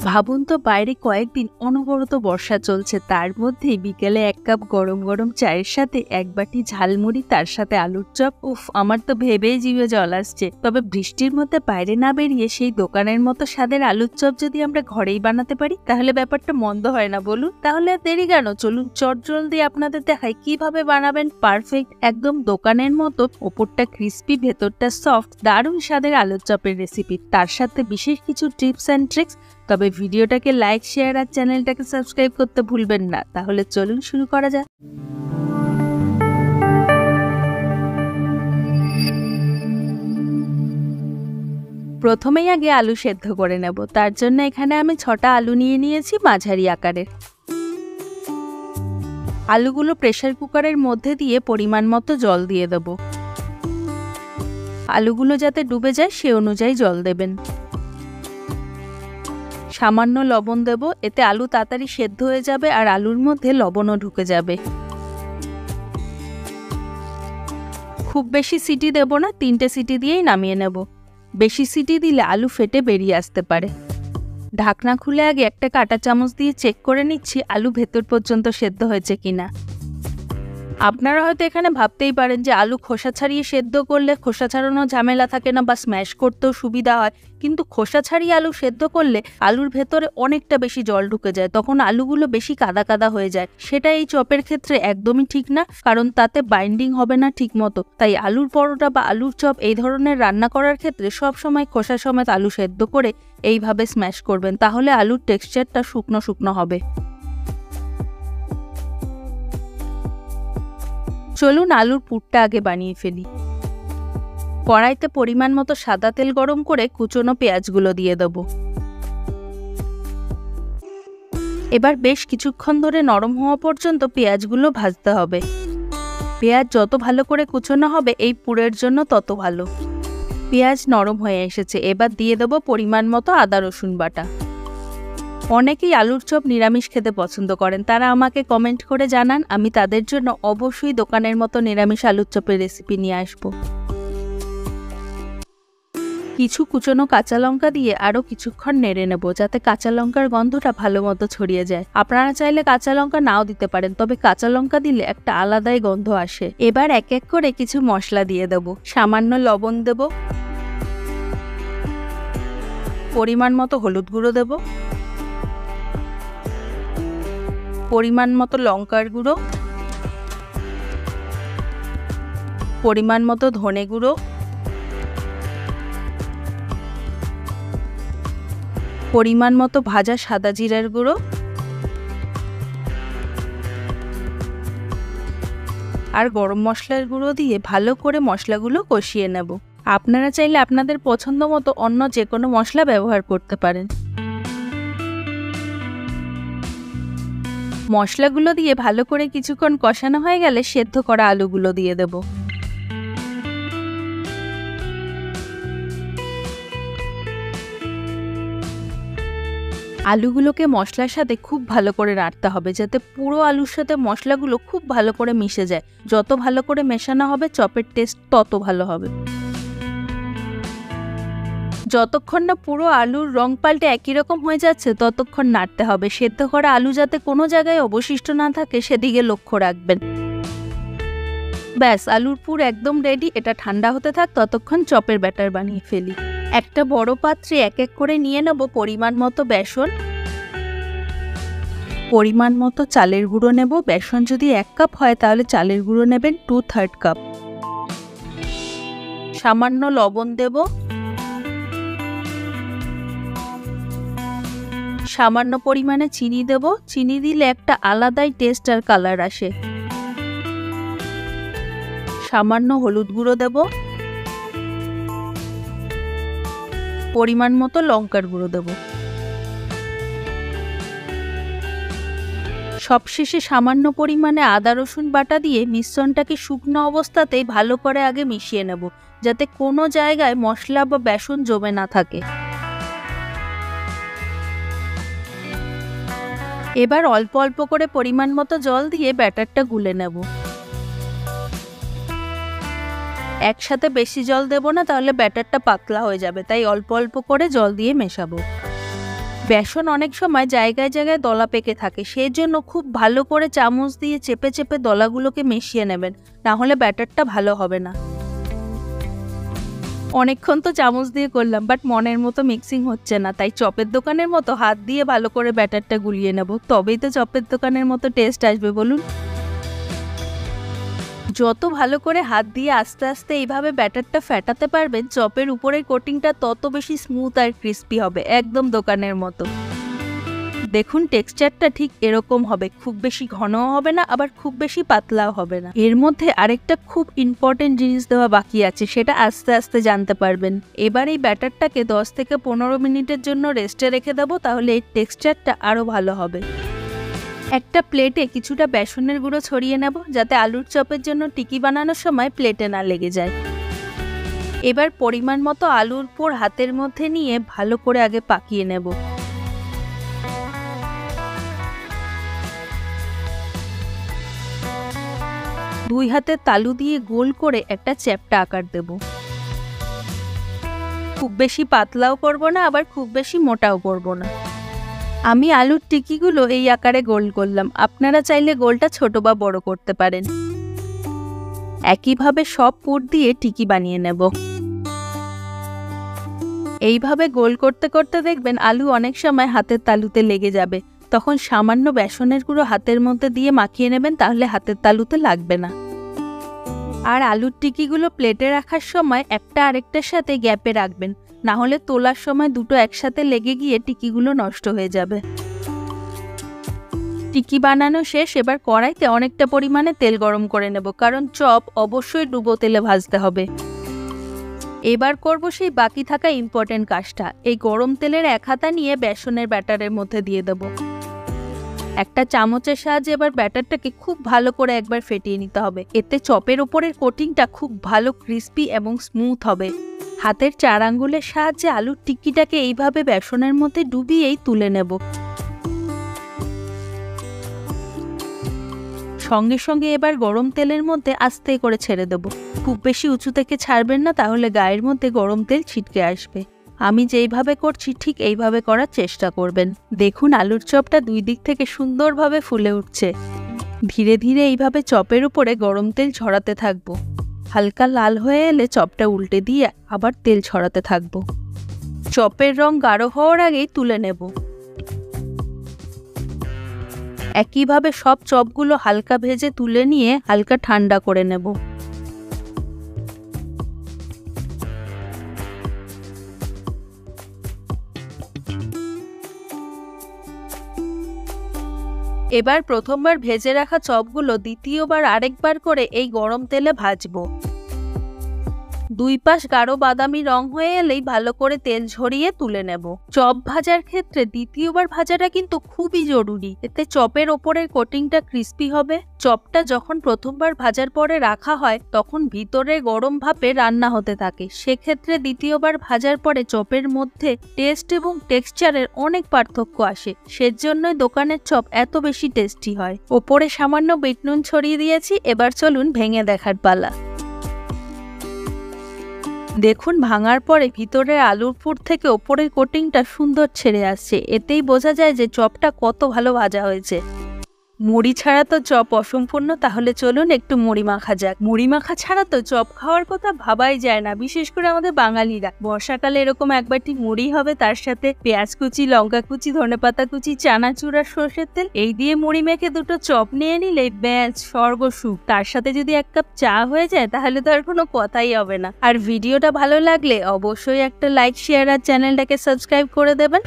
ভাবুন তো বাইরে কয়েকদিন অনবরত বর্ষা চলছে, তার মধ্যেই বিকেলে এক কাপ গরম গরম চায়ের সাথে এক বাটি ঝালমুড়ি, তার সাথে আলুর চপ। উফ, আমার তো ভেবেই জিভে জল আসছে। তবে বৃষ্টির মধ্যে বাইরে না বেরিয়ে সেই দোকানের মতো স্বাদের আলুর চপ যদি আমরা ঘরেই বানাতে পারি তাহলে ব্যাপারটা মন্দ হয় না বলুন? তাহলে আর দেরি কেন, চলুন চটজলদি আপনাদের দেখাই কিভাবে বানাবেন পারফেক্ট একদম দোকানের মতো ওপরটা ক্রিস্পি ভেতরটা সফট দারুণ স্বাদের আলুর চপের রেসিপি, তার সাথে বিশেষ কিছু টিপস অ্যান্ড ট্রিক্স। তবে ভিডিওটাকে লাইক, শেয়ার আর চ্যানেলটাকে সাবস্ক্রাইব করতে ভুলবেন না। তাহলে চলুন শুরু করা যাক। প্রথমেই আগে আলু সেদ্ধ করে নেব। তার জন্য এখানে আমি 6টা আলু নিয়ে নিয়েছি মাঝারি আকারের। আলুগুলো প্রেসার কুকারের মধ্যে দিয়ে পরিমাণ মতো জল দিয়ে দেব। আলুগুলো যাতে ডুবে যায় সে অনুযায়ী জল দেবেন। সামান্য লবণ দেব, এতে আলু তাড়াতাড়ি সেদ্ধ হয়ে যাবে আর আলুর মধ্যে লবণও ঢুকে যাবে। খুব বেশি সিটি দেব না, 3টে সিটি দিয়েই নামিয়ে নেব। বেশি সিটি দিলে আলু ফেটে বেরিয়ে আসতে পারে। ঢাকনা খুলে আগে একটা কাঁটা চামচ দিয়ে চেক করে নিচ্ছি আলু ভেতর পর্যন্ত সেদ্ধ হয়েছে কিনা। আপনারা হয়তো এখানে ভাবতেই পারেন যে আলু খোসা ছাড়িয়ে সেদ্ধ করলে খোসা ছাড়ানোর ঝামেলা থাকে না বা স্ম্যাশ করতেও সুবিধা হয়, কিন্তু খোসা ছাড়িয়ে আলু সেদ্ধ করলে আলুর ভেতরে অনেকটা বেশি জল ঢুকে যায়, তখন আলুগুলো বেশি কাদা কাদা হয়ে যায়। সেটা এই চপের ক্ষেত্রে একদমই ঠিক না, কারণ তাতে বাইন্ডিং হবে না ঠিক মতো। তাই আলুর পরোটা বা আলুর চপ এই ধরনের রান্না করার ক্ষেত্রে সব সময় খোসা সমেত আলু সেদ্ধ করে এইভাবে স্ম্যাশ করবেন, তাহলে আলুর টেক্সচারটা শুকনো শুকনো হবে। চলুন আলুর পুরটা আগে বানিয়ে ফেলি। কড়াইতে পরিমাণ মতো সাদা তেল গরম করে কুচনো পেঁয়াজগুলো দিয়ে দেব। এবার বেশ কিছুক্ষণ ধরে নরম হওয়া পর্যন্ত পেঁয়াজগুলো ভাজতে হবে। পেঁয়াজ যত ভালো করে কুচনো হবে এই পুরের জন্য তত ভালো। পেঁয়াজ নরম হয়ে এসেছে, এবার দিয়ে দেব পরিমাণ মতো আদা রসুন বাটা। অনেকেই আলুর চপ নিরামিষ খেতে পছন্দ করেন, তারা আমাকে কমেন্ট করে জানান, আমি তাদের জন্য অবশ্যই দোকানের মতো নিরামিষ আলুর চপের রেসিপি নিয়ে আসব। কিছু কুচনো কাঁচা লঙ্কা দিয়ে আরও কিছুক্ষণ নেড়ে নেব, যাতে কাঁচা লঙ্কার গন্ধটা ভালো মতো ছড়িয়ে যায়। আপনারা চাইলে কাঁচা লঙ্কা নাও দিতে পারেন, তবে কাঁচা লঙ্কা দিলে একটা আলাদাই গন্ধ আসে। এবার এক এক করে কিছু মশলা দিয়ে দেব। সামান্য লবণ দেব, পরিমাণ মতো হলুদ গুঁড়ো দেব, পরিমাণ মতো লঙ্কার গুঁড়ো, পরিমাণ মতো ধনে গুঁড়ো, পরিমাণ মতো ভাজা সাদা জিরার গুঁড়ো আর গরম মশলার গুঁড়ো দিয়ে ভালো করে মশলাগুলো কষিয়ে নেব। আপনারা চাইলে আপনাদের পছন্দ মতো অন্য যে কোনো মশলা ব্যবহার করতে পারেন। মশলাগুলো দিয়ে ভালো করে কিছুক্ষণ কষানো হয়ে গেলে সেদ্ধ করা আলুগুলো দিয়ে দেব। আলুগুলোকে মশলার সাথে খুব ভালো করে নাড়তে হবে, যাতে পুরো আলুর সাথে মশলাগুলো খুব ভালো করে মিশে যায়। যত ভালো করে মেশানো হবে চপের টেস্ট তত ভালো হবে। যতক্ষণ না পুরো আলুর রং পাল্টে একই রকম হয়ে যাচ্ছে ততক্ষণ নাড়তে হবে। সেদ্ধ করা আলু যাতে কোনো জায়গায় অবশিষ্ট না থাকে সেদিকে লক্ষ্য রাখবেন। ব্যাস, আলুর পুর একদম রেডি। এটা ঠান্ডা হতে থাক, ততক্ষণ চপের ব্যাটার বানিয়ে ফেলি। একটা বড় পাত্রে এক এক করে নিয়ে নেব পরিমাণ মতো বেসন, পরিমাণ মতো চালের গুঁড়ো নেব। বেসন যদি 1 কাপ হয় তাহলে চালের গুঁড়ো নেবেন 2/3 কাপ। সামান্য লবণ দেব, সামান্য পরিমাণে চিনি দেব। চিনি দিলে একটা আলাদাই টেস্ট আর কালার আসে। সামান্য হলুদ গুঁড়ো দেব, পরিমাণ মতো লঙ্কার গুঁড়ো দেব। সবশেষে সামান্য পরিমাণে আদা রসুন বাটা দিয়ে মিশ্রণটাকে শুকনো অবস্থাতেই ভালো করে আগে মিশিয়ে নেব, যাতে কোনো জায়গায় মশলা বা বেসন জমে না থাকে। এবার অল্প অল্প করে পরিমাণ মতো জল দিয়ে ব্যাটারটা গুলে নেব। একসাথে বেশি জল দেব না, তাহলে ব্যাটারটা পাতলা হয়ে যাবে, তাই অল্প অল্প করে জল দিয়ে মেশাবো। বেসন অনেক সময় জায়গায় জায়গায় দলা পেকে থাকে, সেই জন্য খুব ভালো করে চামচ দিয়ে চেপে চেপে দলাগুলোকে মিশিয়ে নেবেন, না হলে ব্যাটারটা ভালো হবে না। অনেকক্ষণ তো চামচ দিয়ে করলাম, বাট মনের মতো মিক্সিং হচ্ছে না, তাই চপের দোকানের মতো হাত দিয়ে ভালো করে ব্যাটারটা গুলিয়ে নেব, তবেই তো চপের দোকানের মতো টেস্ট আসবে বলুন। যত ভালো করে হাত দিয়ে আস্তে আস্তে এইভাবে ব্যাটারটা ফেটাতে পারবেন, চপের উপরের কোটিংটা তত বেশি স্মুথ আর ক্রিস্পি হবে, একদম দোকানের মতো। দেখুন টেক্সচারটা ঠিক এরকম হবে, খুব বেশি ঘনও হবে না, আবার খুব বেশি পাতলাও হবে না। এর মধ্যে আরেকটা খুব ইম্পর্টেন্ট জিনিস দেওয়া বাকি আছে, সেটা আস্তে আস্তে জানতে পারবেন। এবার এই ব্যাটারটাকে 10 থেকে 15 মিনিটের জন্য রেস্টে রেখে দেবো, তাহলে এই টেক্সচারটা আরও ভালো হবে। একটা প্লেটে কিছুটা বেসনের গুঁড়ো ছড়িয়ে নেব, যাতে আলুর চপের জন্য টিকি বানানোর সময় প্লেটে না লেগে যায়। এবার পরিমাণ মতো আলুর পুর হাতের মধ্যে নিয়ে ভালো করে আগে পাকিয়ে নেব। দুই হাতের তালু দিয়ে গোল করে একটা চ্যাপ্টা আকার দেব। খুব বেশি পাতলাও করব না, আবার খুব বেশি মোটাও করব না। আমি আলুর টিকিগুলো এই আকারে গোল করলাম, আপনারা চাইলে গোলটা ছোট বা বড় করতে পারেন। একইভাবে সব পুর দিয়ে টিকি বানিয়ে নেব। এইভাবে গোল করতে করতে দেখবেন আলু অনেক সময় হাতের তালুতে লেগে যাবে, তখন সামান্য বেসনের গুঁড়ো হাতের মধ্যে দিয়ে মাখিয়ে নেবেন, তাহলে হাতের তালুতে লাগবে না। আর আলুর টিকিগুলো প্লেটে রাখার সময় একটা আরেকটার সাথে গ্যাপে রাখবেন, না হলে তোলার সময় দুটো একসাথে লেগে গিয়ে টিকিগুলো নষ্ট হয়ে যাবে। টিকি বানানো শেষ, এবার কড়াইতে অনেকটা পরিমাণে তেল গরম করে নেব, কারণ চপ অবশ্যই ডুবো তেলে ভাজতে হবে। এবার করব সেই বাকি থাকা ইম্পর্টেন্ট কাজটা। এই গরম তেলের এক হাতা নিয়ে বেসনের ব্যাটারের মধ্যে দিয়ে দেব। একটা চামচের সাহায্যে এবার ব্যাটারটাকে খুব ভালো করে একবার ফেটিয়ে নিতে হবে, এতে চপের ওপরের কোটিংটা খুব ভালো ক্রিস্পি এবং স্মুথ হবে। হাতের 4 আঙ্গুলের সাহায্যে আলুর টিক্কিটাকে এইভাবে বেসনের মধ্যে ডুবিয়েই তুলে নেব। সঙ্গে সঙ্গে এবার গরম তেলের মধ্যে আস্তে করে ছেড়ে দেব। খুব বেশি উঁচু থেকে ছাড়বেন না, তাহলে গায়ের মধ্যে গরম তেল ছিটকে আসবে। আমি যেইভাবে করছি ঠিক এইভাবে করার চেষ্টা করবেন। দেখুন আলুর চপটা দুই দিক থেকে সুন্দরভাবে ফুলে উঠছে। ধীরে ধীরে এইভাবে চপের উপরে গরম তেল ছড়াতে থাকবো। হালকা লাল হয়ে এলে চপটা উল্টে দিয়ে আবার তেল ছড়াতে থাকবো। চপের রং গাঢ় হওয়ার আগেই তুলে নেব। একইভাবে সব চপগুলো হালকা ভেজে তুলে নিয়ে হালকা ঠান্ডা করে নেব। এবার প্রথমবার ভেজে রাখা চপগুলো দ্বিতীয়বার আরেকবার করে এই গরম তেলে ভাজবো। দুই পাশ গাঢ় বাদামি রং হয়ে এলেই ভালো করে তেল ঝরিয়ে তুলে নেব। চপ ভাজার ক্ষেত্রে দ্বিতীয়বার ভাজাটা কিন্তু খুবই জরুরি, এতে চপের ওপরের কোটিংটা ক্রিস্পি হবে। চপটা যখন প্রথমবার ভাজার পরে রাখা হয় তখন ভিতরে গরম ভাপে রান্না হতে থাকে, সেক্ষেত্রে দ্বিতীয়বার ভাজার পরে চপের মধ্যে টেস্ট এবং টেক্সচারের অনেক পার্থক্য আসে। সেজন্যই দোকানের চপ এত বেশি টেস্টি হয়। ওপরে সামান্য বিট নুন ছড়িয়ে দিয়েছি, এবার চলুন ভেঙে দেখার পালা। দেখুন ভাঙার পরে ভিতরে আলুর পুর থেকে ওপরের কোটিংটা সুন্দর ছেড়ে আসছে, এতেই বোঝা যায় যে চপটা কত ভালো ভাজা হয়েছে। মুড়ি ছাড়া তো চপ অসম্পূর্ণ, তাহলে চলুন একটু মুড়ি মাখা যাক। মুড়ি মাখা ছাড়া তো চপ খাওয়ার কথা ভাবাই যায় না, বিশেষ করে আমাদের বাঙালিরা। বর্ষাকালে এরকম একবারটি মুড়ি হবে, তার সাথে পেঁয়াজ কুচি, লঙ্কা কুচি, ধনেপাতা কুচি, চানাচুর আর সর্ষের তেল, এই দিয়ে মুড়ি মেখে দুটো চপ নিয়ে নিলে ব্যাস স্বর্গসুখ। তার সাথে যদি 1 কাপ চা হয়ে যায় তাহলে তো আর কোনো কথাই হবে না। আর ভিডিওটা ভালো লাগলে অবশ্যই একটা লাইক, শেয়ার আর চ্যানেলটাকে সাবস্ক্রাইব করে দেবেন।